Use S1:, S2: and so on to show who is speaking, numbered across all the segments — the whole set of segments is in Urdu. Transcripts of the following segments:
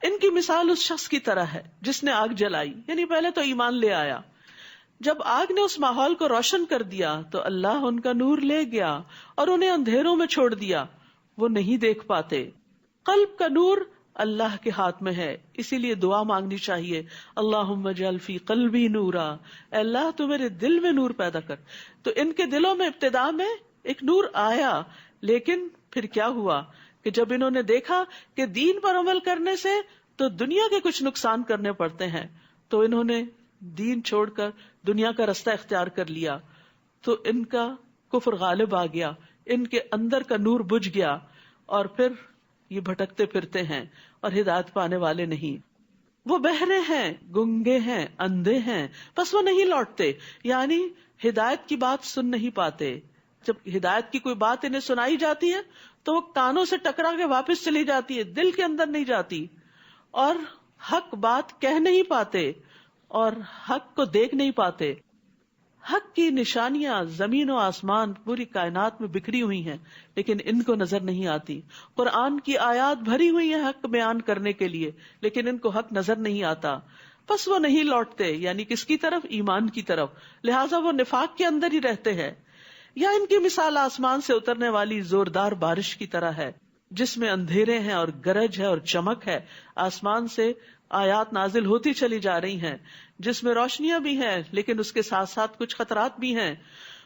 S1: ان کی مثال اس شخص کی طرح ہے جس نے آگ جلائی، یعنی پہلے تو ایمان لے آیا، جب آگ نے اس ماحول کو روشن کر دیا تو اللہ ان کا نور لے گیا اور انہیں اندھیروں میں چھوڑ دیا، وہ نہیں دیکھ پاتے۔ قلب کا نور اللہ کے ہاتھ میں ہے، اسی لیے دعا مانگنی چاہیے، اللہم اجعل فی قلبی نورا، اے اللہ تو میرے دل میں نور پیدا کر۔ تو ان کے دلوں میں ابتدا میں ایک نور آیا، لیکن پھر کیا ہوا کہ جب انہوں نے دیکھا کہ دین پر عمل کرنے سے تو دنیا کے کچھ نقصان کرنے پڑتے ہیں، تو انہوں نے دین چھوڑ کر دنیا کا رستہ اختیار کر لیا، تو ان کا کفر غالب آ گیا، ان کے اندر کا نور بجھ گیا، اور پھر یہ بھٹکتے پھرتے ہیں اور ہدایت پانے والے نہیں۔ وہ بہرے ہیں، گنگے ہیں، اندھے ہیں، بس وہ نہیں لوٹتے، یعنی ہدایت کی بات سن نہیں پاتے۔ جب ہدایت کی کوئی بات انہیں سنائی جاتی ہے تو وہ کانوں سے ٹکرا کے واپس چلی جاتی ہے، دل کے اندر نہیں جاتی، اور حق بات کہہ نہیں پاتے اور حق کو دیکھ نہیں پاتے۔ حق کی نشانیاں زمین و آسمان پوری کائنات میں بکھری ہوئی ہیں، لیکن ان کو نظر نہیں آتی۔ قرآن کی آیات بھری ہوئی ہیں حق بیان کرنے کے لیے، لیکن ان کو حق نظر نہیں آتا، بس وہ نہیں لوٹتے، یعنی کس کی طرف؟ ایمان کی طرف، لہٰذا وہ نفاق کے اندر ہی رہتے ہیں۔ یا ان کی مثال آسمان سے اترنے والی زوردار بارش کی طرح ہے، جس میں اندھیرے ہیں اور گرج ہے اور چمک ہے، آسمان سے آیات نازل ہوتی چلی جا رہی ہیں، جس میں روشنیاں بھی ہیں لیکن اس کے ساتھ ساتھ کچھ خطرات بھی ہیں۔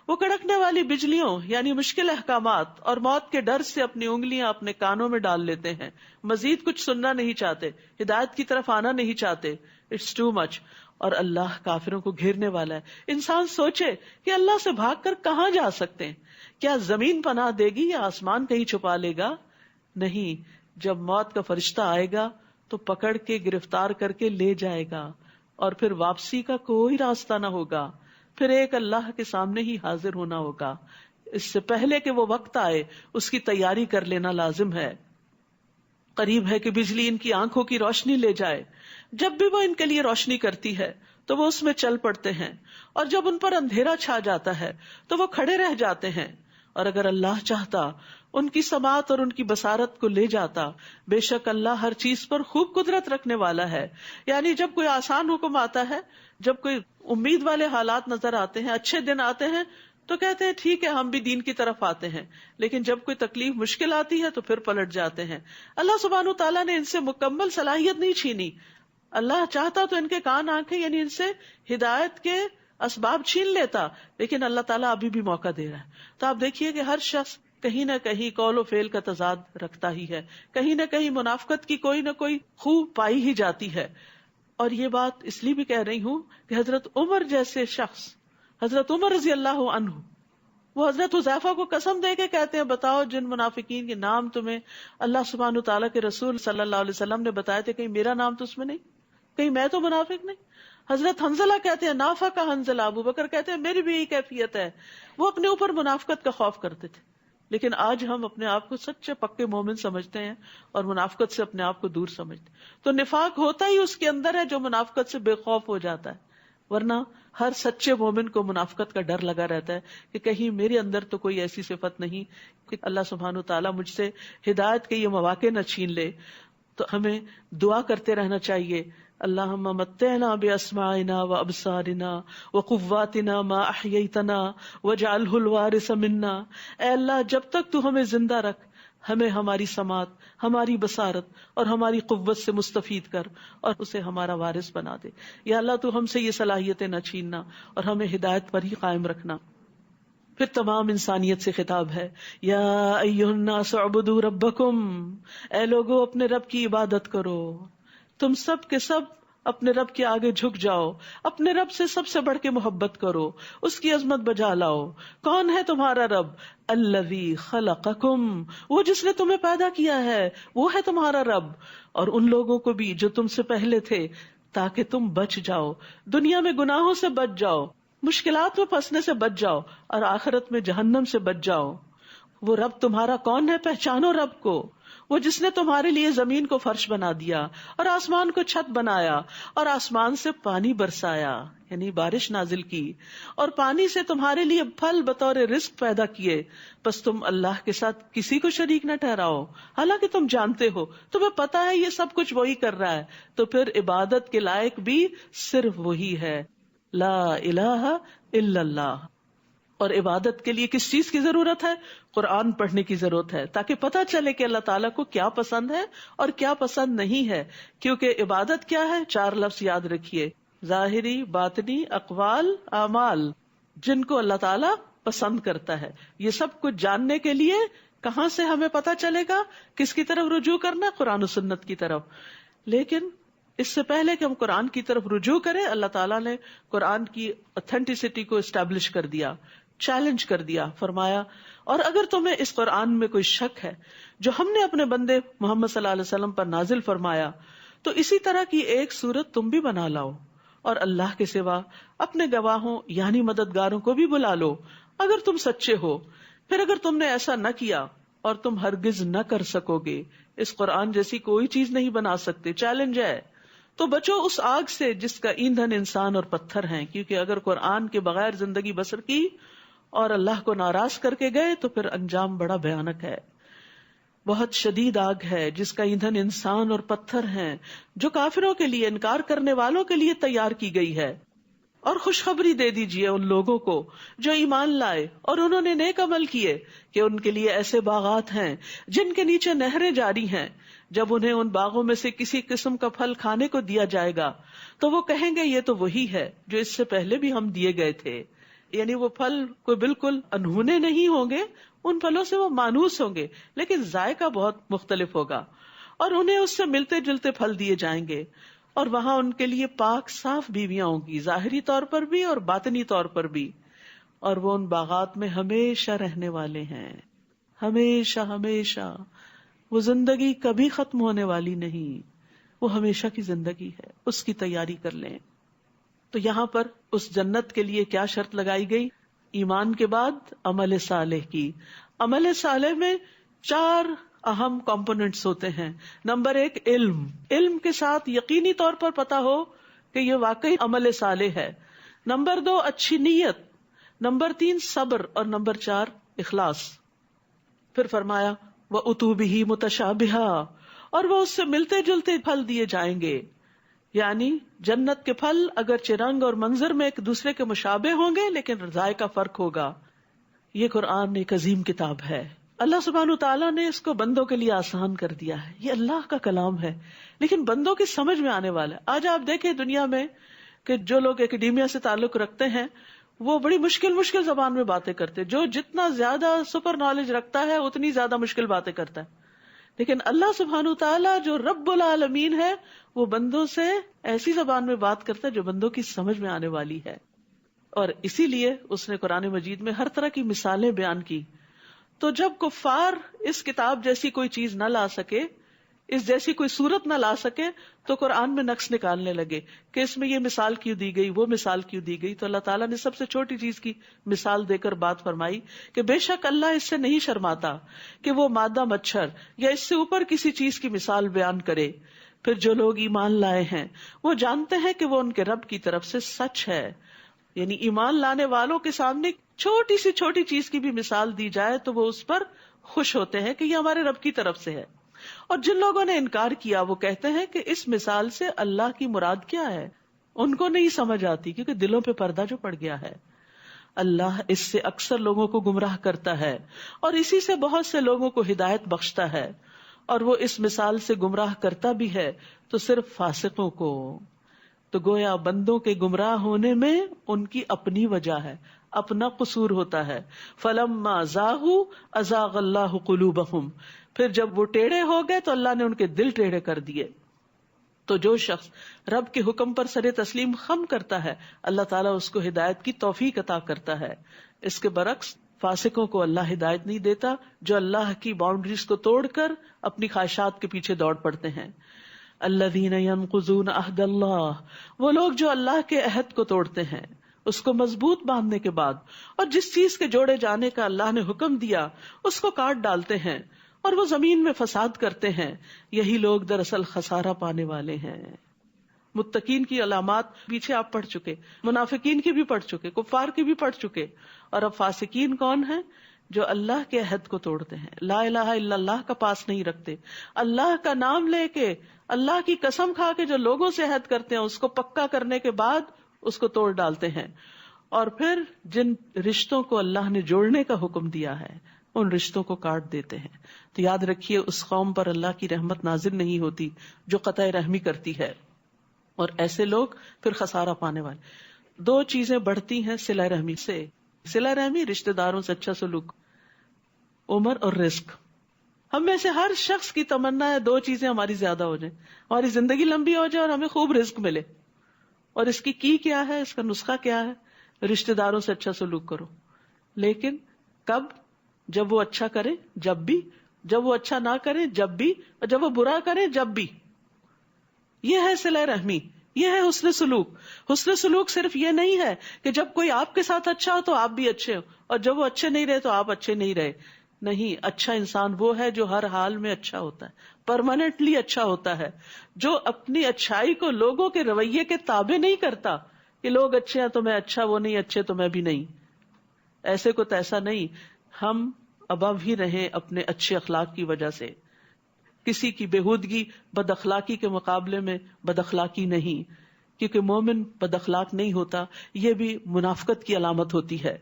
S1: وہ کڑکنے والی بجلیوں یعنی مشکل احکامات اور موت کے ڈر سے اپنی انگلیاں اپنے کانوں میں ڈال لیتے ہیں، مزید کچھ سننا نہیں چاہتے، ہدایت کی طرف آنا نہیں چاہتے، اٹس ٹو مچ، اور اللہ کافروں کو گھیرنے والا ہے۔ انسان سوچے کہ اللہ سے بھاگ کر کہاں جا سکتے ہیں؟ کیا زمین پناہ دے گی یا آسمان کہیں چھپا لے گا؟ نہیں، جب موت کا فرشتہ آئے گا تو پکڑ کے گرفتار کر کے لے جائے گا، اور پھر واپسی کا کوئی راستہ نہ ہوگا، پھر ایک اللہ کے سامنے ہی حاضر ہونا ہوگا۔ اس سے پہلے کہ وہ وقت آئے اس کی تیاری کر لینا لازم ہے۔ قریب ہے کہ بجلی ان کی آنکھوں کی روشنی لے جائے، جب بھی وہ ان کے لیے روشنی کرتی ہے تو وہ اس میں چل پڑتے ہیں، اور جب ان پر اندھیرا چھا جاتا ہے تو وہ کھڑے رہ جاتے ہیں، اور اگر اللہ چاہتا ان کی سماعت اور ان کی بصارت کو لے جاتا، بے شک اللہ ہر چیز پر خوب قدرت رکھنے والا ہے۔ یعنی جب کوئی آسان حکم آتا ہے، جب کوئی امید والے حالات نظر آتے ہیں، اچھے دن آتے ہیں، تو کہتے ہیں ٹھیک ہے ہم بھی دین کی طرف آتے ہیں، لیکن جب کوئی تکلیف مشکل آتی ہے تو پھر پلٹ جاتے ہیں۔ اللہ سبحانہ تعالیٰ نے ان سے مکمل صلاحیت نہیں چھینی، اللہ چاہتا تو ان کے کان آنکھیں یعنی ان سے ہدایت کے اسباب چھین لیتا، لیکن اللہ تعالیٰ ابھی بھی موقع دے رہا ہے۔ تو آپ دیکھیے کہ ہر شخص کہیں نہ کہیں قول و فعل کا تضاد رکھتا ہی ہے، کہیں نہ کہیں منافقت کی کوئی نہ کوئی خوب پائی ہی جاتی ہے۔ اور یہ بات اس لیے بھی کہہ رہی ہوں کہ حضرت عمر جیسے شخص، حضرت عمر رضی اللہ عنہ، وہ حضرت حذیفہ کو قسم دے کے کہتے ہیں بتاؤ جن منافقین کے نام تمہیں اللہ سبحانہ تعالیٰ کے رسول صلی اللہ علیہ وسلم نے بتائے تھے، کہیں میرا نام تو اس میں نہیں، کہیں میں تو منافق نہیں؟ حضرت حنظلہ کہتے ہیں نافق حنظلہ، ابو بکر کہتے ہیں میری بھی یہی کیفیت ہے۔ وہ اپنے اوپر منافقت کا خوف کرتے تھے، لیکن آج ہم اپنے آپ کو سچے پکے مومن سمجھتے ہیں اور منافقت سے اپنے آپ کو دور سمجھتے ہیں۔ تو نفاق ہوتا ہی اس کے اندر ہے جو منافقت سے بے خوف ہو جاتا ہے، ورنہ ہر سچے مومن کو منافقت کا ڈر لگا رہتا ہے کہ کہیں میرے اندر تو کوئی ایسی صفت نہیں کہ اللہ سبحانہ تعالیٰ مجھ سے ہدایت کے یہ مواقع نہ چھین لے۔ تو ہمیں دعا کرتے رہنا چاہیے، اللہم متعنا باسماعنا وابصارنا وقواتنا ما احییتنا واجعلہ الوارث منا۔ اے اللہ جب تک تو ہمیں زندہ رکھ، ہمیں ہماری سماعت، ہماری بصارت اور ہماری قوت سے مستفید کر اور اسے ہمارا وارث بنا دے۔ یا اللہ تو ہم سے یہ صلاحیتیں نہ چھیننا اور ہمیں ہدایت پر ہی قائم رکھنا۔ پھر تمام انسانیت سے خطاب ہے، یا ایھا الناس اعبدوا ربکم، اے لوگو اپنے رب کی عبادت کرو، تم سب کے سب اپنے رب کے آگے جھک جاؤ، اپنے رب سے سب سے بڑھ کے محبت کرو، اس کی عظمت بجا لاؤ۔ کون ہے تمہارا رب؟ الذی خلقکم، وہ جس نے تمہیں پیدا کیا ہے، وہ ہے تمہارا رب، اور ان لوگوں کو بھی جو تم سے پہلے تھے، تاکہ تم بچ جاؤ، دنیا میں گناہوں سے بچ جاؤ، مشکلات میں پھنسنے سے بچ جاؤ، اور آخرت میں جہنم سے بچ جاؤ۔ وہ رب تمہارا کون ہے؟ پہچانو رب کو، وہ جس نے تمہارے لیے زمین کو فرش بنا دیا اور آسمان کو چھت بنایا اور آسمان سے پانی برسایا یعنی بارش نازل کی اور پانی سے تمہارے لیے پھل بطور رزق پیدا کیے، پس تم اللہ کے ساتھ کسی کو شریک نہ ٹھہراؤ، حالانکہ تم جانتے ہو، تمہیں پتا ہے یہ سب کچھ وہی کر رہا ہے، تو پھر عبادت کے لائق بھی صرف وہی ہے، لا الہ الا اللہ۔ اور عبادت کے لیے کس چیز کی ضرورت ہے؟ قرآن پڑھنے کی ضرورت ہے، تاکہ پتہ چلے کہ اللہ تعالیٰ کو کیا پسند ہے اور کیا پسند نہیں ہے۔ کیونکہ عبادت کیا ہے؟ 4 لفظ یاد رکھیے، ظاہری، باطنی، اقوال، اعمال، جن کو اللہ تعالیٰ پسند کرتا ہے۔ یہ سب کچھ جاننے کے لیے کہاں سے ہمیں پتہ چلے گا؟ کس کی طرف رجوع کرنا؟ قرآن و سنت کی طرف۔ لیکن اس سے پہلے کہ ہم قرآن کی طرف رجوع کریں، اللہ تعالیٰ نے قرآن کی اوتھینٹسٹی کو اسٹیبلش کر دیا، چیلنج کر دیا، فرمایا اور اگر تمہیں اس قرآن میں کوئی شک ہے جو ہم نے اپنے بندے محمد صلی اللہ علیہ وسلم پر نازل فرمایا، تو اسی طرح کی ایک سورت تم بھی بنا لاؤ اور اللہ کے سوا اپنے گواہوں یعنی مددگاروں کو بھی بلا لو اگر تم سچے ہو۔ پھر اگر تم نے ایسا نہ کیا اور تم ہرگز نہ کر سکو گے، اس قرآن جیسی کوئی چیز نہیں بنا سکتے، چیلنج ہے، تو بچو اس آگ سے جس کا ایندھن انسان اور پتھر ہیں، کیونکہ اگر قرآن کے بغیر زندگی بسر کی اور اللہ کو ناراض کر کے گئے تو پھر انجام بڑا بھیانک ہے۔ بہت شدید آگ ہے جس کا ایندھن انسان اور پتھر ہیں، جو کافروں کے لیے، انکار کرنے والوں کے لیے تیار کی گئی ہے۔ اور خوشخبری دے دیجئے ان لوگوں کو جو ایمان لائے اور انہوں نے نیک عمل کیے کہ ان کے لیے ایسے باغات ہیں جن کے نیچے نہریں جاری ہیں، جب انہیں ان باغوں میں سے کسی قسم کا پھل کھانے کو دیا جائے گا تو وہ کہیں گے یہ تو وہی ہے جو اس سے پہلے بھی ہم دیے گئے تھے۔ یعنی وہ پھل کوئی بالکل انہونے نہیں ہوں گے، ان پھلوں سے وہ مانوس ہوں گے لیکن ذائقہ بہت مختلف ہوگا، اور انہیں اس سے ملتے جلتے پھل دیے جائیں گے، اور وہاں ان کے لیے پاک صاف بیویاں ہوں گی، ظاہری طور پر بھی اور باطنی طور پر بھی، اور وہ ان باغات میں ہمیشہ رہنے والے ہیں، ہمیشہ ہمیشہ۔ وہ زندگی کبھی ختم ہونے والی نہیں، وہ ہمیشہ کی زندگی ہے، اس کی تیاری کر لیں۔ تو یہاں پر اس جنت کے لیے کیا شرط لگائی گئی؟ ایمان کے بعد عمل صالح کی۔ عمل صالح میں 4 اہم کمپوننٹس ہوتے ہیں۔ نمبر 1 علم، علم کے ساتھ یقینی طور پر پتا ہو کہ یہ واقعی عمل صالح ہے۔ نمبر 2 اچھی نیت، نمبر 3 صبر، اور نمبر 4 اخلاص۔ پھر فرمایا وَأُتُوا بِهِ مُتَشَابِهًا، اور وہ اس سے ملتے جلتے پھل دیے جائیں گے، یعنی جنت کے پھل اگرچہ رنگ اور منظر میں ایک دوسرے کے مشابہ ہوں گے لیکن ذائقہ فرق ہوگا۔ یہ قرآن ایک عظیم کتاب ہے، اللہ سبحانہ تعالیٰ نے اس کو بندوں کے لیے آسان کر دیا ہے، یہ اللہ کا کلام ہے لیکن بندوں کی سمجھ میں آنے والا ہے۔ آج آپ دیکھیں دنیا میں کہ جو لوگ اکیڈیمیا سے تعلق رکھتے ہیں وہ بڑی مشکل زبان میں باتیں کرتے، جو جتنا زیادہ سپر نالج رکھتا ہے اتنی زیادہ مشکل باتیں کرتا ہے، لیکن اللہ سبحانہ تعالیٰ جو رب العالمین ہے وہ بندوں سے ایسی زبان میں بات کرتا ہے جو بندوں کی سمجھ میں آنے والی ہے، اور اسی لیے اس نے قرآن مجید میں ہر طرح کی مثالیں بیان کی۔ تو جب کفار اس کتاب جیسی کوئی چیز نہ لا سکے، اس جیسی کوئی صورت نہ لا سکے، تو قرآن میں نقص نکالنے لگے کہ اس میں یہ مثال کیوں دی گئی، وہ مثال کیوں دی گئی۔ تو اللہ تعالیٰ نے سب سے چھوٹی چیز کی مثال دے کر بات فرمائی کہ بے شک اللہ اس سے نہیں شرماتا کہ وہ مادہ مچھر یا اس سے اوپر کسی چیز کی مثال بیان کرے۔ پھر جو لوگ ایمان لائے ہیں وہ جانتے ہیں کہ وہ ان کے رب کی طرف سے سچ ہے، یعنی ایمان لانے والوں کے سامنے چھوٹی سی چھوٹی چیز کی بھی مثال دی جائے تو وہ اس پر خوش ہوتے ہیں کہ یہ ہمارے رب کی طرف سے ہے۔ اور جن لوگوں نے انکار کیا وہ کہتے ہیں کہ اس مثال سے اللہ کی مراد کیا ہے، ان کو نہیں سمجھ آتی کیونکہ دلوں پہ پردہ جو پڑ گیا ہے۔ اللہ اس سے اکثر لوگوں کو گمراہ کرتا ہے اور اسی سے بہت سے لوگوں کو ہدایت بخشتا ہے، اور وہ اس مثال سے گمراہ کرتا بھی ہے تو صرف فاسقوں کو۔ تو گویا بندوں کے گمراہ ہونے میں ان کی اپنی وجہ ہے، اپنا قصور ہوتا ہے۔ فَلَمَّا زَاغُوا أَزَاغَ اللَّهُ قُلُوبَهُمْ، پھر جب وہ ٹیڑھے ہو گئے تو اللہ نے ان کے دل ٹیڑھے کر دیے۔ تو جو شخص رب کے حکم پر سر تسلیم خم کرتا ہے اللہ تعالیٰ اس کو ہدایت کی توفیق عطا کرتا ہے۔ اس کے برعکس فاسقوں کو اللہ ہدایت نہیں دیتا، جو اللہ کی باؤنڈریز کو توڑ کر اپنی خواہشات کے پیچھے دوڑ پڑتے ہیں۔ الذین ینقضون عہد اللہ، وہ لوگ جو اللہ کے عہد کو توڑتے ہیں، اس کو مضبوط باندھنے کے بعد، اور جس چیز کے جوڑے جانے کا اللہ نے حکم دیا اس کو کاٹ ڈالتے ہیں، اور وہ زمین میں فساد کرتے ہیں، یہی لوگ دراصل خسارہ پانے والے ہیں۔ متقین کی علامات پیچھے آپ پڑھ چکے، منافقین کی بھی پڑھ چکے، کفار کی بھی پڑھ چکے، اور اب فاسقین کون ہیں؟ جو اللہ کے عہد کو توڑتے ہیں، لا الہ الا اللہ کا پاس نہیں رکھتے، اللہ کا نام لے کے، اللہ کی قسم کھا کے جو لوگوں سے عہد کرتے ہیں اس کو پکا کرنے کے بعد اس کو توڑ ڈالتے ہیں، اور پھر جن رشتوں کو اللہ نے جوڑنے کا حکم دیا ہے ان رشتوں کو کاٹ دیتے ہیں۔ تو یاد رکھیے اس قوم پر اللہ کی رحمت نازل نہیں ہوتی جو قطع رحمی کرتی ہے، اور ایسے لوگ پھر خسارہ پانے والے۔ دو چیزیں بڑھتی ہیں صلہ رحمی سے، صلہ رحمی، رشتہ داروں سے اچھا سلوک، عمر اور رزق۔ ہم میں سے ہر شخص کی تمنا ہے دو چیزیں ہماری زیادہ ہو جائیں، ہماری زندگی لمبی ہو جائے اور ہمیں خوب رزق ملے۔ اور اس کی کیا ہے، اس کا نسخہ کیا ہے؟ رشتہ داروں سے اچھا سلوک کرو۔ لیکن کب؟ جب وہ اچھا کرے جب بھی، جب وہ اچھا نہ کرے جب بھی، اور جب وہ برا کرے جب بھی۔ یہ ہے صلہ رحمی، یہ ہے حسن سلوک۔ حسن سلوک صرف یہ نہیں ہے کہ جب کوئی آپ کے ساتھ اچھا ہو تو آپ بھی اچھے ہو، اور جب وہ اچھے نہیں رہے تو آپ اچھے نہیں رہے۔ نہیں، اچھا انسان وہ ہے جو ہر حال میں اچھا ہوتا ہے، پرماننٹلی اچھا ہوتا ہے، جو اپنی اچھائی کو لوگوں کے رویے کے تابع نہیں کرتا کہ لوگ اچھے ہیں تو میں اچھا، وہ نہیں اچھے تو میں بھی نہیں۔ ایسے کو تیسا نہیں، ہم ابو ہی رہیں اپنے اچھے اخلاق کی وجہ سے۔ کسی کی بےہودگی بد اخلاقی کے مقابلے میں بد اخلاقی نہیں، کیونکہ مومن بد اخلاق نہیں ہوتا، یہ بھی منافقت کی علامت ہوتی ہے۔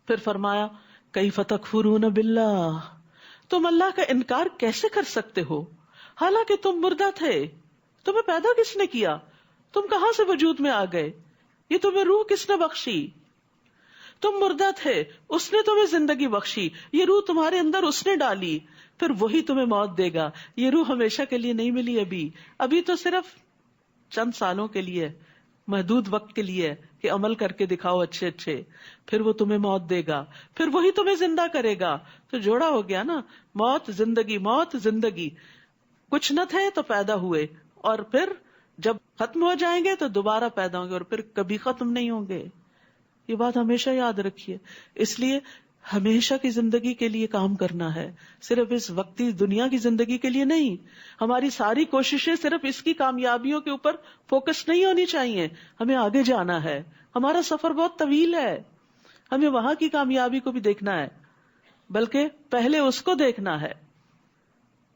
S1: پھر فرمایا کیف تکفرون باللہ، تم اللہ کا انکار کیسے کر سکتے ہو حالانکہ تم مردہ تھے؟ تمہیں پیدا کس نے کیا؟ تم کہاں سے وجود میں آ گئے؟ یہ تمہیں روح کس نے بخشی؟ تم مردہ تھے، اس نے تمہیں زندگی بخشی، یہ روح تمہارے اندر اس نے ڈالی، پھر وہی تمہیں موت دے گا۔ یہ روح ہمیشہ کے لیے نہیں ملی، ابھی تو صرف چند سالوں کے لیے، محدود وقت کے لیے کہ عمل کر کے دکھاؤ اچھے اچھے، پھر وہ تمہیں موت دے گا، پھر وہی تمہیں زندہ کرے گا۔ تو جوڑا ہو گیا نا، موت زندگی، موت زندگی۔ کچھ نہ تھے تو پیدا ہوئے، اور پھر جب ختم ہو جائیں گے تو دوبارہ پیدا ہوں گے، اور پھر کبھی ختم نہیں ہوں گے۔ یہ بات ہمیشہ یاد رکھیے۔ اس لیے ہمیشہ کی زندگی کے لیے کام کرنا ہے، صرف اس وقتی دنیا کی زندگی کے لیے نہیں۔ ہماری ساری کوششیں صرف اس کی کامیابیوں کے اوپر فوکس نہیں ہونی چاہیے، ہمیں آگے جانا ہے، ہمارا سفر بہت طویل ہے، ہمیں وہاں کی کامیابی کو بھی دیکھنا ہے، بلکہ پہلے اس کو دیکھنا ہے،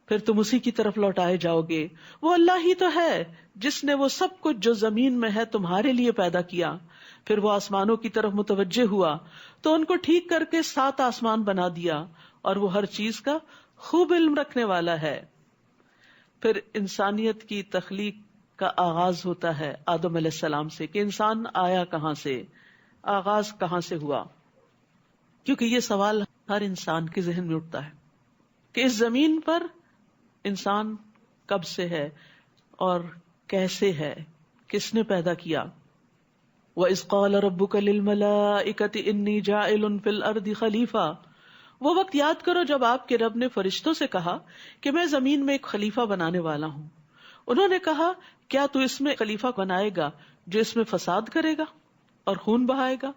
S1: پھر تم اسی کی طرف لوٹائے جاؤ گے۔ وہ اللہ ہی تو ہے جس نے وہ سب کچھ جو زمین میں ہے تمہارے لیے پیدا کیا۔ پھر وہ آسمانوں کی طرف متوجہ ہوا تو ان کو ٹھیک کر کے 7 آسمان بنا دیا، اور وہ ہر چیز کا خوب علم رکھنے والا ہے۔ پھر انسانیت کی تخلیق کا آغاز ہوتا ہے آدم علیہ السلام سے، کہ انسان آیا کہاں سے، آغاز کہاں سے ہوا، کیونکہ یہ سوال ہر انسان کے ذہن میں اٹھتا ہے کہ اس زمین پر انسان کب سے ہے اور کیسے ہے، کس نے پیدا کیا۔ وَإِذْ قَالَ رَبُّكَ لِلْمَلَائِكَةِ إِنِّي جَاعِلٌ فِي الْأَرْضِ خَلِيفَةً، وہ وقت یاد کرو جب آپ کے رب نے فرشتوں سے کہا کہ میں زمین میں ایک خلیفہ بنانے والا ہوں۔ انہوں نے کہا کیا تو اس میں خلیفہ بنائے گا جو اس میں فساد کرے گا اور خون بہائے گا؟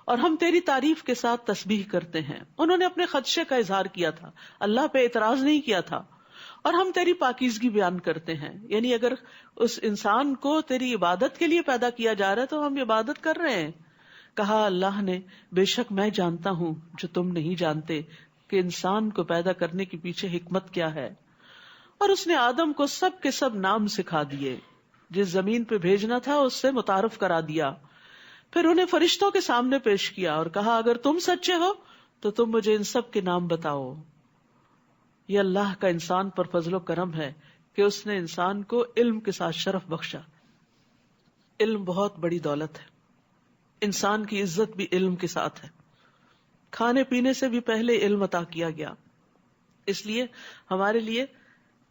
S1: اور ہم تیری تعریف کے ساتھ تسبیح کرتے ہیں۔ انہوں نے اپنے خدشے کا اظہار کیا تھا، اللہ پہ اعتراض نہیں کیا تھا۔ اور ہم تیری پاکیزگی بیان کرتے ہیں، یعنی اگر اس انسان کو تیری عبادت کے لیے پیدا کیا جا رہا ہے تو ہم عبادت کر رہے ہیں۔ کہا اللہ نے بے شک میں جانتا ہوں جو تم نہیں جانتے، کہ انسان کو پیدا کرنے کے پیچھے حکمت کیا ہے۔ اور اس نے آدم کو سب کے سب نام سکھا دیے، جس زمین پہ بھیجنا تھا اس سے متعارف کرا دیا۔ پھر انہیں فرشتوں کے سامنے پیش کیا اور کہا اگر تم سچے ہو تو تم مجھے ان سب کے نام بتاؤ۔ یہ اللہ کا انسان پر فضل و کرم ہے کہ اس نے انسان کو علم کے ساتھ شرف بخشا۔ علم بہت بڑی دولت ہے، انسان کی عزت بھی علم کے ساتھ ہے۔ کھانے پینے سے بھی پہلے علم عطا کیا گیا، اس لیے ہمارے لیے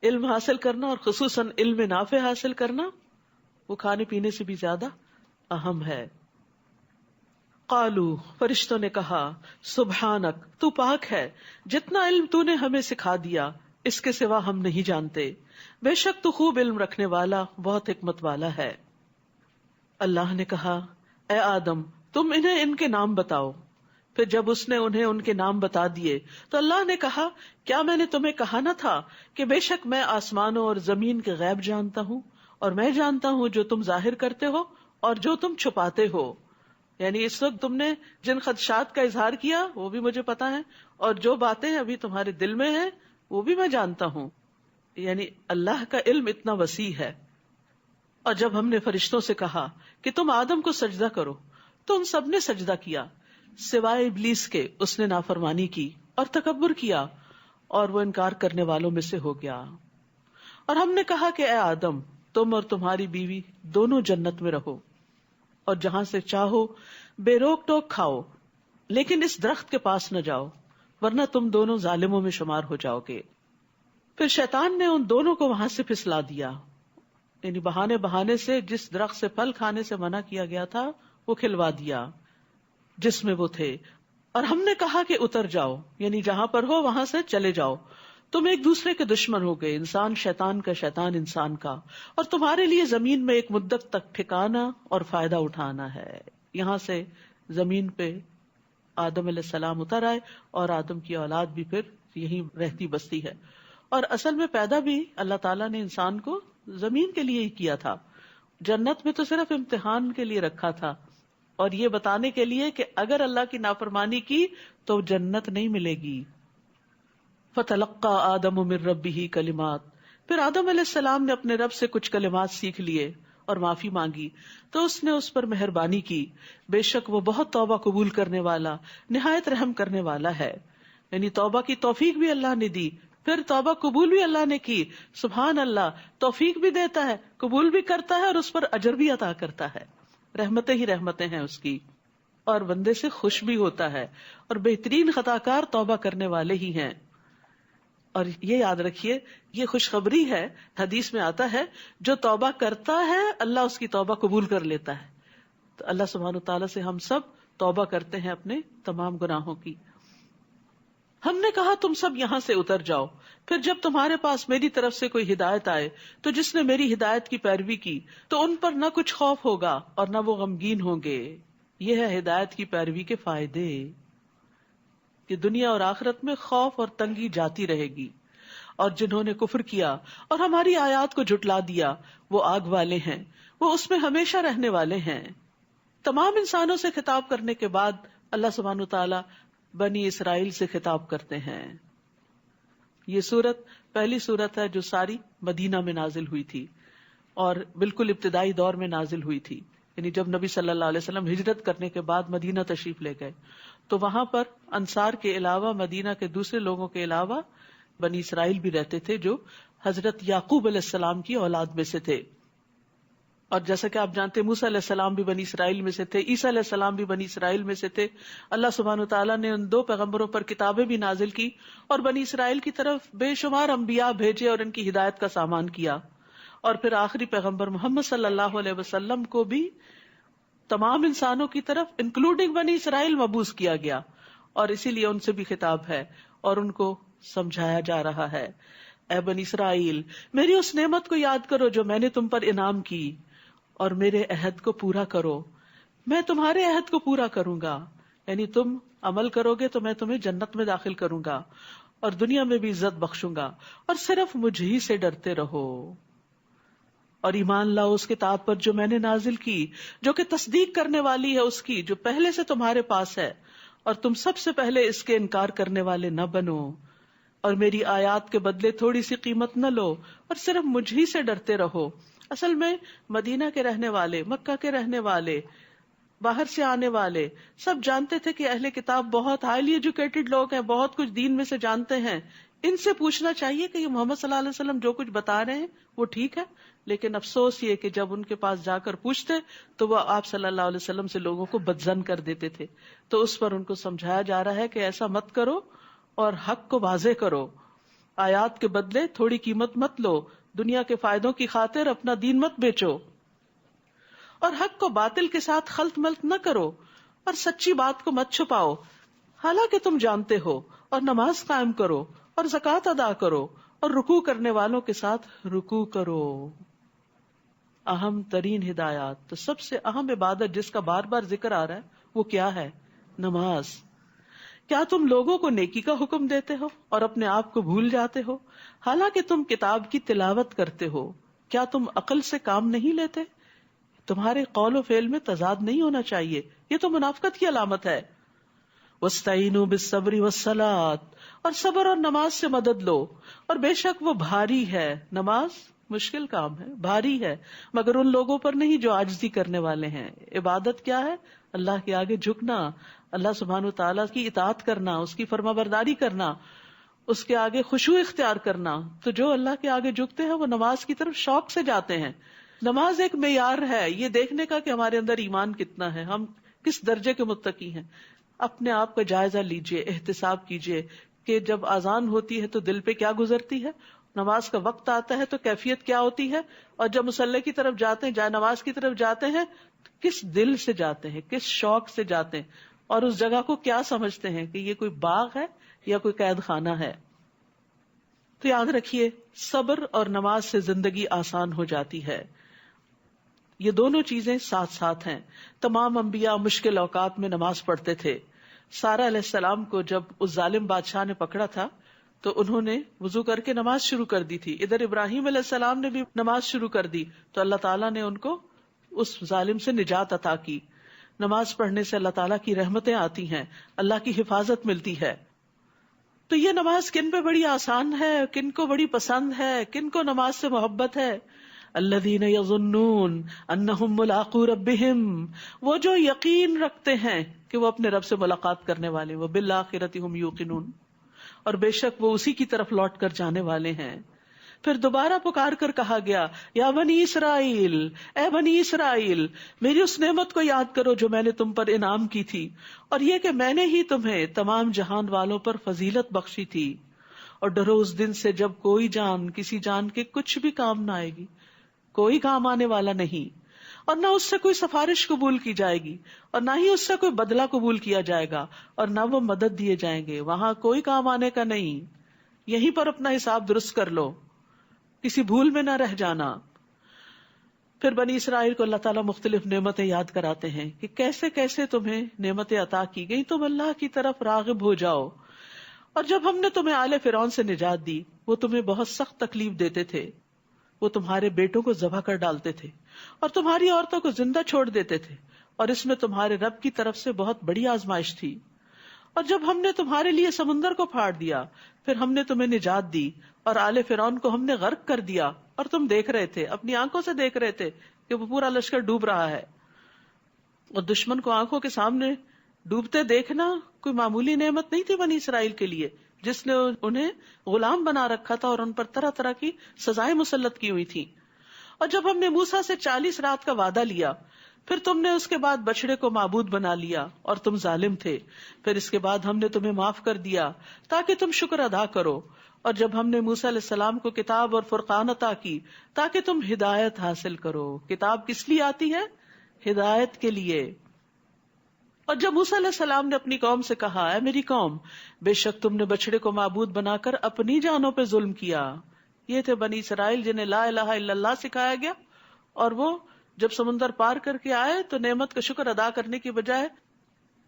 S1: علم حاصل کرنا اور خصوصاً علم نافع حاصل کرنا وہ کھانے پینے سے بھی زیادہ اہم ہے۔ قالو، فرشتوں نے کہا سبحانک، تو پاک ہے، جتنا علم تو نے ہمیں سکھا دیا اس کے سوا ہم نہیں جانتے، بے شک تو خوب علم رکھنے والا بہت حکمت والا ہے۔ اللہ نے کہا اے آدم تم انہیں ان کے نام بتاؤ۔ پھر جب اس نے انہیں ان کے نام بتا دیے تو اللہ نے کہا کیا میں نے تمہیں کہا نہ تھا کہ بے شک میں آسمانوں اور زمین کے غیب جانتا ہوں، اور میں جانتا ہوں جو تم ظاہر کرتے ہو اور جو تم چھپاتے ہو. یعنی اس وقت تم نے جن خدشات کا اظہار کیا وہ بھی مجھے پتا ہے، اور جو باتیں ابھی تمہارے دل میں ہیں وہ بھی میں جانتا ہوں. یعنی اللہ کا علم اتنا وسیع ہے. اور جب ہم نے فرشتوں سے کہا کہ تم آدم کو سجدہ کرو تو ان سب نے سجدہ کیا سوائے ابلیس کے، اس نے نافرمانی کی اور تکبر کیا اور وہ انکار کرنے والوں میں سے ہو گیا. اور ہم نے کہا کہ اے آدم تم اور تمہاری بیوی دونوں جنت میں رہو اور جہاں سے چاہو بے روک ٹوک کھاؤ، لیکن اس درخت کے پاس نہ جاؤ ورنہ تم دونوں ظالموں میں شمار ہو جاؤ گے. پھر شیطان نے ان دونوں کو وہاں سے پھسلا دیا، یعنی بہانے سے جس درخت سے پھل کھانے سے منع کیا گیا تھا وہ کھلوا دیا جس میں وہ تھے. اور ہم نے کہا کہ اتر جاؤ، یعنی جہاں پر ہو وہاں سے چلے جاؤ، تم ایک دوسرے کے دشمن ہو گئے، انسان شیطان کا، شیطان انسان کا، اور تمہارے لیے زمین میں ایک مدت تک ٹھکانا اور فائدہ اٹھانا ہے. یہاں سے زمین پہ آدم علیہ السلام اتر آئے اور آدم کی اولاد بھی پھر یہی رہتی بستی ہے. اور اصل میں پیدا بھی اللہ تعالیٰ نے انسان کو زمین کے لیے ہی کیا تھا. جنت میں تو صرف امتحان کے لیے رکھا تھا اور یہ بتانے کے لیے کہ اگر اللہ کی نافرمانی کی تو جنت نہیں ملے گی. فَتَلَقَّى آدَمُ مِن رَبِّهِ کلمات، پھر آدم علیہ السلام نے اپنے رب سے کچھ کلمات سیکھ لیے اور معافی مانگی تو اس نے اس پر مہربانی کی، بے شک وہ بہت توبہ قبول کرنے والا، نہایت رحم کرنے والا ہے. یعنی توبہ کی توفیق بھی اللہ نے دی، پھر توبہ قبول بھی اللہ نے کی. سبحان اللہ، توفیق بھی دیتا ہے، قبول بھی کرتا ہے اور اس پر اجر بھی عطا کرتا ہے. رحمتیں ہی رحمتیں ہیں اس کی، اور بندے سے خوش بھی ہوتا ہے. اور بہترین خطا کار توبہ کرنے والے ہی ہیں. اور یہ یاد رکھیے، یہ خوشخبری ہے، حدیث میں آتا ہے جو توبہ کرتا ہے اللہ اس کی توبہ قبول کر لیتا ہے. تو اللہ سبحانہ تعالیٰ سے ہم سب توبہ کرتے ہیں اپنے تمام گناہوں کی. ہم نے کہا تم سب یہاں سے اتر جاؤ، پھر جب تمہارے پاس میری طرف سے کوئی ہدایت آئے تو جس نے میری ہدایت کی پیروی کی تو ان پر نہ کچھ خوف ہوگا اور نہ وہ غمگین ہوں گے. یہ ہے ہدایت کی پیروی کے فائدے، کہ دنیا اور آخرت میں خوف اور تنگی جاتی رہے گی. اور جنہوں نے کفر کیا اور ہماری آیات کو جھٹلا دیا وہ آگ والے ہیں، وہ اس میں ہمیشہ رہنے والے ہیں. تمام انسانوں سے خطاب کرنے کے بعد اللہ سبحانہ وتعالی بنی اسرائیل سے خطاب کرتے ہیں. یہ سورت پہلی سورت ہے جو ساری مدینہ میں نازل ہوئی تھی اور بالکل ابتدائی دور میں نازل ہوئی تھی. یعنی جب نبی صلی اللہ علیہ وسلم ہجرت کرنے کے بعد مدینہ تشریف لے گئے تو وہاں پر انصار کے علاوہ مدینہ کے دوسرے لوگوں کے علاوہ بنی اسرائیل بھی رہتے تھے جو حضرت یعقوب علیہ السلام کی اولاد میں سے تھے. اور جیسا کہ آپ جانتے ہیں موسیٰ علیہ السلام بھی بنی اسرائیل میں سے تھے، عیسیٰ علیہ السلام بھی بنی اسرائیل میں سے تھے. اللہ سبحانہ وتعالیٰ نے ان دو پیغمبروں پر کتابیں بھی نازل کی اور بنی اسرائیل کی طرف بے شمار انبیاء بھیجے اور ان کی ہدایت کا سامان کیا. اور پھر آخری پیغمبر محمد صلی اللہ علیہ وسلم کو بھی تمام انسانوں کی طرف انکلوڈنگ بنی اسرائیل مبعوث کیا گیا، اور اسی لیے ان سے بھی خطاب ہے اور ان کو سمجھایا جا رہا ہے، اے بنی اسرائیل میری اس نعمت کو یاد کرو جو میں نے تم پر انعام کی، اور میرے عہد کو پورا کرو، میں تمہارے عہد کو پورا کروں گا. یعنی تم عمل کرو گے تو میں تمہیں جنت میں داخل کروں گا اور دنیا میں بھی عزت بخشوں گا، اور صرف مجھ ہی سے ڈرتے رہو اور ایمان لاؤ اس کتاب پر جو میں نے نازل کی، جو کہ تصدیق کرنے والی ہے اس کی جو پہلے سے تمہارے پاس ہے، اور تم سب سے پہلے اس کے انکار کرنے والے نہ بنو، اور میری آیات کے بدلے تھوڑی سی قیمت نہ لو اور صرف مجھ ہی سے ڈرتے رہو. اصل میں مدینہ کے رہنے والے، مکہ کے رہنے والے، باہر سے آنے والے سب جانتے تھے کہ اہل کتاب بہت ہائیلی ایجوکیٹڈ لوگ ہیں، بہت کچھ دین میں سے جانتے ہیں، ان سے پوچھنا چاہیے کہ یہ محمد صلی اللہ علیہ وسلم جو کچھ بتا رہے ہیں وہ ٹھیک ہے. لیکن افسوس یہ کہ جب ان کے پاس جا کر پوچھتے تو وہ آپ صلی اللہ علیہ وسلم سے لوگوں کو بدظن کر دیتے تھے. تو اس پر ان کو سمجھایا جا رہا ہے کہ ایسا مت کرو اور حق کو واضح کرو، آیات کے بدلے تھوڑی قیمت مت لو، دنیا کے فائدوں کی خاطر اپنا دین مت بیچو، اور حق کو باطل کے ساتھ خلط ملط نہ کرو، اور سچی بات کو مت چھپاؤ حالانکہ تم جانتے ہو، اور نماز قائم کرو اور زکوٰۃ ادا کرو اور رکوع کرنے والوں کے ساتھ رکوع کرو. اہم ترین ہدایات، تو سب سے اہم عبادت جس کا بار بار ذکر آ رہا ہے وہ کیا ہے؟ نماز. کیا تم لوگوں کو نیکی کا حکم دیتے ہو اور اپنے آپ کو بھول جاتے ہو، حالانکہ تم کتاب کی تلاوت کرتے ہو؟ کیا تم عقل سے کام نہیں لیتے؟ تمہارے قول و فعل میں تضاد نہیں ہونا چاہیے، یہ تو منافقت کی علامت ہے۔ وَاسْتَعِینُوا بِالصَّبْرِ وَالصَّلَاةِ، اور صبر اور نماز سے مدد لو، اور بے شک وہ بھاری ہے، نماز مشکل کام ہے، بھاری ہے، مگر ان لوگوں پر نہیں جو عاجزی کرنے والے ہیں۔ عبادت کیا ہے؟ اللہ کے آگے جھکنا، اللہ سبحانہ وتعالیٰ کی اطاعت کرنا، اس کی فرما برداری کرنا، اس کے آگے خشوع اختیار کرنا۔ تو جو اللہ کے آگے جھکتے ہیں وہ نماز کی طرف شوق سے جاتے ہیں۔ نماز ایک معیار ہے یہ دیکھنے کا کہ ہمارے اندر ایمان کتنا ہے، ہم کس درجے کے متقی ہیں۔ اپنے آپ کا جائزہ لیجئے، احتساب کیجئے کہ جب اذان ہوتی ہے تو دل پہ کیا گزرتی ہے، نماز کا وقت آتا ہے تو کیفیت کیا ہوتی ہے، اور جب مصلی کی طرف جاتے ہیں، جائے نماز کی طرف جاتے ہیں، کس دل سے جاتے ہیں، کس شوق سے جاتے ہیں، اور اس جگہ کو کیا سمجھتے ہیں کہ یہ کوئی باغ ہے یا کوئی قید خانہ ہے۔ تو یاد رکھیے، صبر اور نماز سے زندگی آسان ہو جاتی ہے۔ یہ دونوں چیزیں ساتھ ساتھ ہیں۔ تمام انبیاء مشکل اوقات میں نماز پڑھتے تھے۔ سارہ علیہ السلام کو جب اس ظالم بادشاہ نے پکڑا تھا تو انہوں نے وضو کر کے نماز شروع کر دی تھی۔ ادھر ابراہیم علیہ السلام نے بھی نماز شروع کر دی تو اللہ تعالیٰ نے ان کو اس ظالم سے نجات عطا کی۔ نماز پڑھنے سے اللہ تعالیٰ کی رحمتیں آتی ہیں، اللہ کی حفاظت ملتی ہے۔ تو یہ نماز کن پہ بڑی آسان ہے، کن کو بڑی پسند ہے، کن کو نماز سے محبت ہے؟ الذین یظنون انہم ملاقو ربہم، وہ جو یقین رکھتے ہیں کہ وہ اپنے رب سے ملاقات کرنے والے، وہ بالآخرۃ ہم یوقنون، اور بے شک وہ اسی کی طرف لوٹ کر جانے والے ہیں۔ پھر دوبارہ پکار کر کہا گیا، یا بنی اسرائیل، اے بنی اسرائیل، میری اس نعمت کو یاد کرو جو میں نے تم پر انعام کی تھی، اور یہ کہ میں نے ہی تمہیں تمام جہان والوں پر فضیلت بخشی تھی، اور ڈرو اس دن سے جب کوئی جان کسی جان کے کچھ بھی کام نہ آئے گی، کوئی کام آنے والا نہیں، اور نہ اس سے کوئی سفارش قبول کی جائے گی، اور نہ ہی اس سے کوئی بدلہ قبول کیا جائے گا، اور نہ وہ مدد دیے جائیں گے۔ وہاں کوئی کام آنے کا نہیں، یہیں پر اپنا حساب درست کر لو، کسی بھول میں نہ رہ جانا۔ پھر بنی اسرائیل کو اللہ تعالیٰ مختلف نعمتیں یاد کراتے ہیں کہ کیسے کیسے تمہیں نعمتیں عطا کی گئی، تم اللہ کی طرف راغب ہو جاؤ۔ اور جب ہم نے تمہیں آل فرعون سے نجات دی، وہ تمہیں بہت سخت تکلیف دیتے تھے، وہ تمہارے بیٹوں کو ذبح کر ڈالتے تھے اور تمہاری عورتوں کو زندہ چھوڑ دیتے تھے، اور اس میں تمہارے رب کی طرف سے بہت بڑی آزمائش تھی۔ اور جب ہم نے تمہارے لیے سمندر کو پھاڑ دیا، پھر ہم نے تمہیں نجات دی، اور آل فرعون کو ہم نے غرق کر دیا، اور تم دیکھ رہے تھے، اپنی آنکھوں سے دیکھ رہے تھے کہ وہ پورا لشکر ڈوب رہا ہے۔ اور دشمن کو آنکھوں کے سامنے ڈوبتے دیکھنا کوئی معمولی نعمت نہیں تھی بنی اسرائیل کے لیے، جس نے انہیں غلام بنا رکھا تھا اور ان پر طرح طرح کی سزائیں مسلط کی ہوئی تھی۔ اور جب ہم نے موسیٰ سے 40 رات کا وعدہ لیا، پھر تم نے اس کے بعد بچڑے کو معبود بنا لیا اور تم ظالم تھے، پھر اس کے بعد ہم نے تمہیں معاف کر دیا تاکہ تم شکر ادا کرو۔ اور جب ہم نے موسیٰ علیہ السلام کو کتاب اور فرقان عطا کی تاکہ تم ہدایت حاصل کرو۔ کتاب کس لیے آتی ہے؟ ہدایت کے لیے۔ اور جب موسیٰ علیہ السلام نے اپنی قوم سے کہا، اے میری قوم، بے شک تم نے بچڑے کو معبود بنا کر اپنی جانوں پہ ظلم کیا۔ یہ تھے بنی اسرائیل جنہیں لا الہ الا اللہ سکھایا گیا، اور وہ جب سمندر پار کر کے آئے تو نعمت کا شکر ادا کرنے کی بجائے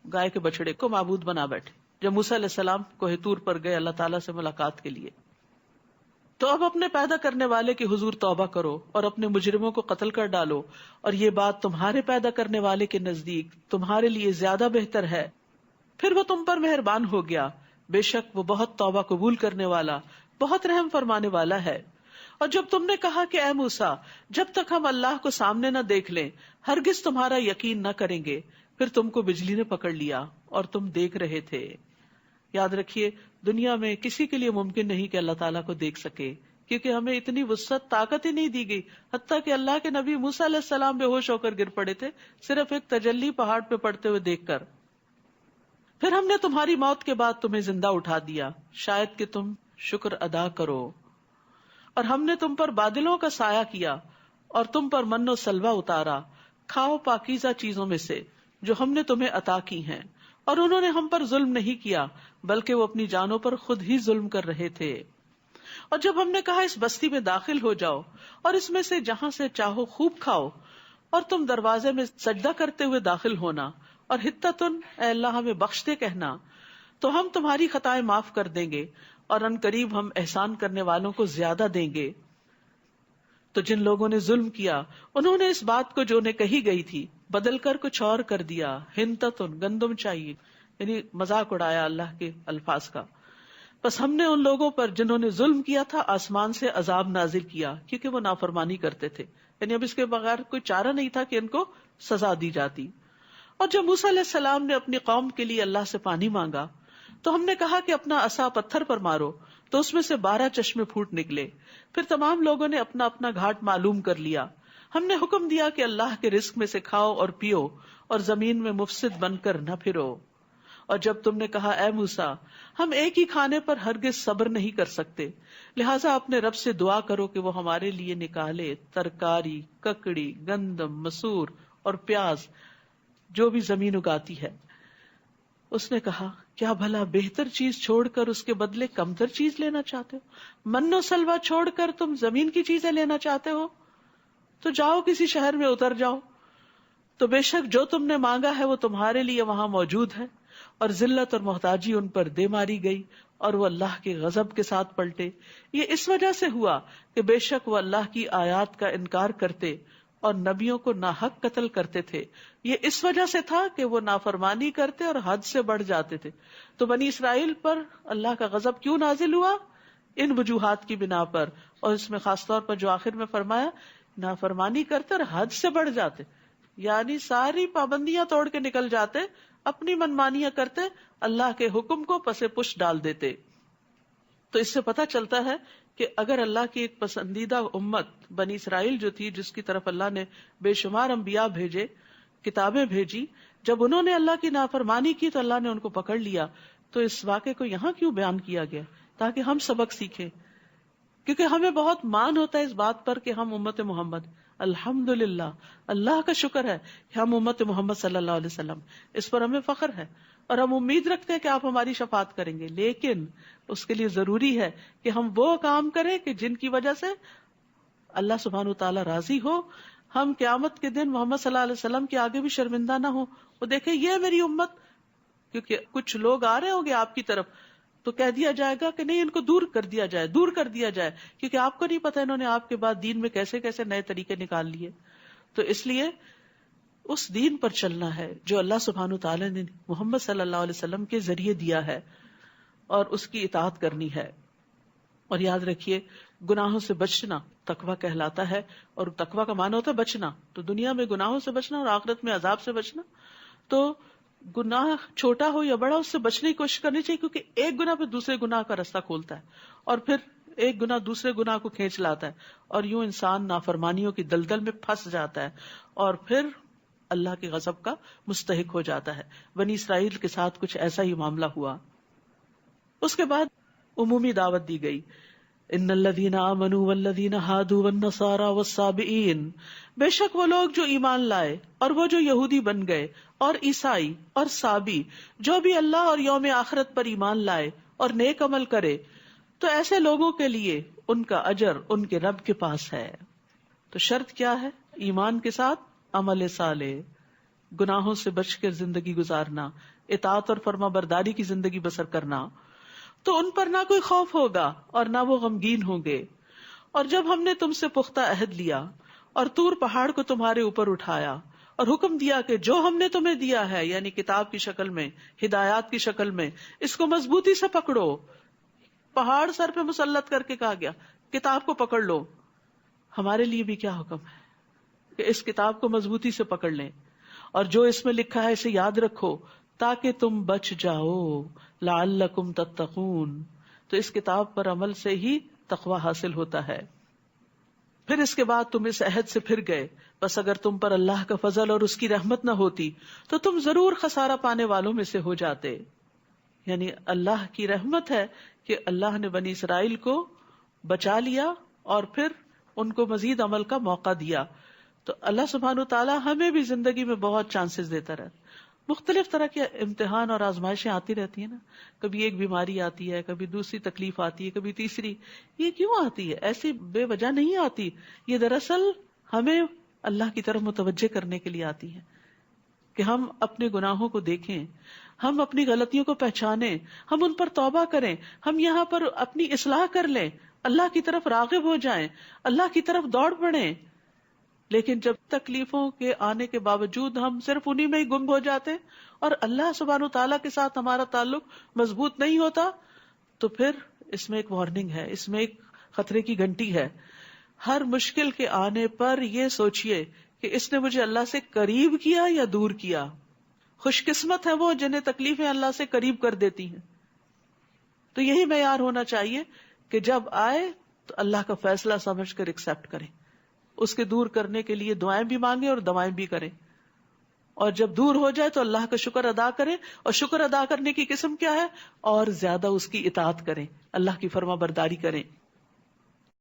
S1: گائے کے بچڑے کو معبود بنا بیٹھے۔ جب موسیٰ علیہ السلام کوہ طور پر گئے اللہ تعالیٰ سے ملاقات کے لیے، تو اب اپنے پیدا کرنے والے کے حضور توبہ کرو اور اپنے مجرموں کو قتل کر ڈالو، اور یہ بات تمہارے پیدا کرنے والے کے نزدیک تمہارے لیے زیادہ بہتر ہے۔ پھر وہ تم پر مہربان ہو گیا، بے شک وہ بہت توبہ قبول کرنے والا، بہت رحم فرمانے والا ہے۔ اور جب تم نے کہا کہ اے موسیٰ، جب تک ہم اللہ کو سامنے نہ دیکھ لیں ہرگز تمہارا یقین نہ کریں گے، پھر تم کو بجلی نے پکڑ لیا اور تم دیکھ رہے تھے۔ یاد رکھیے، دنیا میں کسی کے لیے ممکن نہیں کہ اللہ تعالیٰ کو دیکھ سکے، کیونکہ ہمیں اتنی وسعت طاقت ہی نہیں دی گئی، حتیٰ کہ اللہ کے نبی موسیٰ علیہ السلام بے ہوش ہو کر گر پڑے تھے صرف ایک تجلی پہاڑ پہ پڑتے ہوئے دیکھ کر۔ پھر ہم نے تمہاری موت کے بعد تمہیں زندہ اٹھا دیا شاید کہ تم شکر ادا کرو، اور ہم نے تم پر بادلوں کا سایہ کیا اور تم پر من و سلوہ اتارا، کھاؤ پاکیزہ چیزوں میں سے جو ہم نے تمہیں عطا کی ہیں، اور انہوں نے ہم پر ظلم نہیں کیا بلکہ وہ اپنی جانوں پر خود ہی ظلم کر رہے تھے۔ اور جب ہم نے کہا اس بستی میں داخل ہو جاؤ اور اس میں سے جہاں سے چاہو خوب کھاؤ، اور تم دروازے میں سجدہ کرتے ہوئے داخل ہونا، اور حتتن، اے اللہ ہمیں بخش دے کہنا، تو ہم تمہاری خطائیں معاف کر دیں گے اور ان قریب ہم احسان کرنے والوں کو زیادہ دیں گے. تو جن لوگوں نے ظلم کیا انہوں نے اس بات کو جو انہیں کہی گئی تھی بدل کر کچھ اور کر دیا. ہنتتن گندم چاہیے، یعنی مذاق اڑایا اللہ کے الفاظ کا. بس ہم نے ان لوگوں پر جنہوں نے ظلم کیا تھا آسمان سے عذاب نازل کیا کیونکہ وہ نافرمانی کرتے تھے، یعنی اب اس کے بغیر کوئی چارہ نہیں تھا کہ ان کو سزا دی جاتی. اور جب موسیٰ علیہ السلام نے اپنی قوم کے لیے اللہ سے پانی مانگا تو ہم نے کہا کہ اپنا عصا پتھر پر مارو، تو اس میں سے 12 چشمے پھوٹ نکلے. پھر تمام لوگوں نے اپنا اپنا گھاٹ معلوم کر لیا. ہم نے حکم دیا کہ اللہ کے رزق میں سے کھاؤ اور پیو اور زمین میں مفسد بن کر نہ پھرو. اور جب تم نے کہا اے موسیٰ ہم ایک ہی کھانے پر ہرگز صبر نہیں کر سکتے، لہٰذا اپنے رب سے دعا کرو کہ وہ ہمارے لیے نکالے ترکاری، ککڑی، گندم، مسور اور پیاز جو بھی زمین اگاتی ہے. اس نے کہا کیا بھلا بہتر چیز چھوڑ کر اس کے بدلے کمتر چیز لینا چاہتے ہو؟ من و سلوہ چھوڑ کر تم زمین کی چیزیں لینا چاہتے ہو؟ تو جاؤ کسی شہر میں اتر جاؤ، تو بے شک جو تم نے مانگا ہے وہ تمہارے لیے وہاں موجود ہے. اور ذلت اور محتاجی ان پر دے ماری گئی اور وہ اللہ کے غضب کے ساتھ پلٹے. یہ اس وجہ سے ہوا کہ بے شک وہ اللہ کی آیات کا انکار کرتے اور نبیوں کو ناحق قتل کرتے تھے. یہ اس وجہ سے تھا کہ وہ نافرمانی کرتے اور حد سے بڑھ جاتے تھے. تو بنی اسرائیل پر اللہ کا غضب کیوں نازل ہوا؟ ان وجوہات کی بنا پر. اور اس میں خاص طور پر جو آخر میں فرمایا نافرمانی کرتے اور حد سے بڑھ جاتے، یعنی ساری پابندیاں توڑ کے نکل جاتے، اپنی منمانیاں کرتے، اللہ کے حکم کو پسے پش ڈال دیتے. تو اس سے پتہ چلتا ہے کہ اگر اللہ کی ایک پسندیدہ امت بنی اسرائیل جو تھی، جس کی طرف اللہ نے بے شمار انبیاء بھیجے، کتابیں بھیجی، جب انہوں نے اللہ کی نافرمانی کی تو اللہ نے ان کو پکڑ لیا. تو اس واقعے کو یہاں کیوں بیان کیا گیا؟ تاکہ ہم سبق سیکھیں، کیونکہ ہمیں بہت مان ہوتا ہے اس بات پر کہ ہم امت محمد، الحمدللہ، اللہ کا شکر ہے کہ ہم امت محمد صلی اللہ علیہ وسلم، اس پر ہمیں فخر ہے اور ہم امید رکھتے ہیں کہ آپ ہماری شفاعت کریں گے. لیکن اس کے لیے ضروری ہے کہ ہم وہ کام کریں کہ جن کی وجہ سے اللہ سبحانہ وتعالی راضی ہو. ہم قیامت کے دن محمد صلی اللہ علیہ وسلم کے آگے بھی شرمندہ نہ ہو. وہ دیکھیں یہ میری امت، کیونکہ کچھ لوگ آ رہے ہوں گے آپ کی طرف تو کہہ دیا جائے گا کہ نہیں ان کو دور کر دیا جائے، دور کر دیا جائے، کیونکہ آپ کو نہیں پتا انہوں نے آپ کے بعد دین میں کیسے کیسے نئے طریقے نکال لیے. تو اس لیے اس دین پر چلنا ہے جو اللہ سبحانہ وتعالی نے محمد صلی اللہ علیہ وسلم کے ذریعے دیا ہے، اور اس کی اطاعت کرنی ہے. اور یاد رکھیے گناہوں سے بچنا تقویٰ کہلاتا ہے، اور تقویٰ کا معنی ہوتا ہے بچنا. تو دنیا میں گناہوں سے بچنا اور آخرت میں عذاب سے بچنا. تو گناہ چھوٹا ہو یا بڑا اس سے بچنے کی کوشش کرنی چاہیے، کیونکہ ایک گناہ پہ دوسرے گناہ کا راستہ کھولتا ہے، اور پھر ایک گناہ دوسرے گناہ کو کھینچ لاتا ہے، اور یوں انسان نافرمانیوں کی دلدل میں پھنس جاتا ہے اور پھر اللہ کے غضب کا مستحق ہو جاتا ہے. بنی اسرائیل کے ساتھ کچھ ایسا ہی معاملہ ہوا. اس کے بعد عمومی دعوت دی گئی، ان الذین آمنوا والذین ہادوا والنصارى والصابئین، بے شک وہ لوگ جو ایمان لائے اور وہ جو یہودی بن گئے اور عیسائی اور صابی، جو بھی اللہ اور یوم آخرت پر ایمان لائے اور نیک عمل کرے، تو ایسے لوگوں کے لیے ان کا اجر ان کے رب کے پاس ہے. تو شرط کیا ہے؟ ایمان کے ساتھ عمل صالح، گناہوں سے بچ کر زندگی گزارنا، اطاعت اور فرما برداری کی زندگی بسر کرنا. تو ان پر نہ کوئی خوف ہوگا اور نہ وہ غمگین ہوں گے. اور جب ہم نے تم سے پختہ عہد لیا اور طور پہاڑ کو تمہارے اوپر اٹھایا اور حکم دیا کہ جو ہم نے تمہیں دیا ہے، یعنی کتاب کی شکل میں، ہدایات کی شکل میں، اس کو مضبوطی سے پکڑو. پہاڑ سر پہ مسلط کر کے کہا گیا کتاب کو پکڑ لو. ہمارے لیے بھی کیا حکم ہے کہ اس کتاب کو مضبوطی سے پکڑ لیں، اور جو اس میں لکھا ہے اسے یاد رکھو تاکہ تم بچ جاؤ، لعلکم تتقون. تو اس کتاب پر عمل سے ہی تقوی حاصل ہوتا ہے. پھر اس کے بعد تم اس عہد سے پھر گئے، بس اگر تم پر اللہ کا فضل اور اس کی رحمت نہ ہوتی تو تم ضرور خسارہ پانے والوں میں سے ہو جاتے. یعنی اللہ کی رحمت ہے کہ اللہ نے بنی اسرائیل کو بچا لیا اور پھر ان کو مزید عمل کا موقع دیا. تو اللہ سبحانہ وتعالی ہمیں بھی زندگی میں بہت چانسز دیتا رہتا. مختلف طرح کے امتحان اور آزمائشیں آتی رہتی ہیں نا، کبھی ایک بیماری آتی ہے، کبھی دوسری تکلیف آتی ہے، کبھی تیسری. یہ کیوں آتی ہے؟ ایسی بے وجہ نہیں آتی. یہ دراصل ہمیں اللہ کی طرف متوجہ کرنے کے لیے آتی ہے کہ ہم اپنے گناہوں کو دیکھیں، ہم اپنی غلطیوں کو پہچانیں، ہم ان پر توبہ کریں، ہم یہاں پر اپنی اصلاح کر لیں، اللہ کی طرف راغب ہو جائیں، اللہ کی طرف دوڑ پڑیں. لیکن جب تکلیفوں کے آنے کے باوجود ہم صرف انہی میں ہی گم ہو جاتے اور اللہ سبحانہ و تعالیٰ کے ساتھ ہمارا تعلق مضبوط نہیں ہوتا، تو پھر اس میں ایک وارننگ ہے، اس میں ایک خطرے کی گھنٹی ہے. ہر مشکل کے آنے پر یہ سوچئے کہ اس نے مجھے اللہ سے قریب کیا یا دور کیا. خوش قسمت ہے وہ جنہیں تکلیفیں اللہ سے قریب کر دیتی ہیں. تو یہی معیار ہونا چاہیے کہ جب آئے تو اللہ کا فیصلہ سمجھ کر ایکسپٹ کریں، اس کے دور کرنے کے لیے دعائیں بھی مانگیں اور دوائیں بھی کریں، اور جب دور ہو جائے تو اللہ کا شکر ادا کریں. اور شکر ادا کرنے کی قسم کیا ہے؟ اور زیادہ اس کی اطاعت کریں، اللہ کی فرما برداری کریں.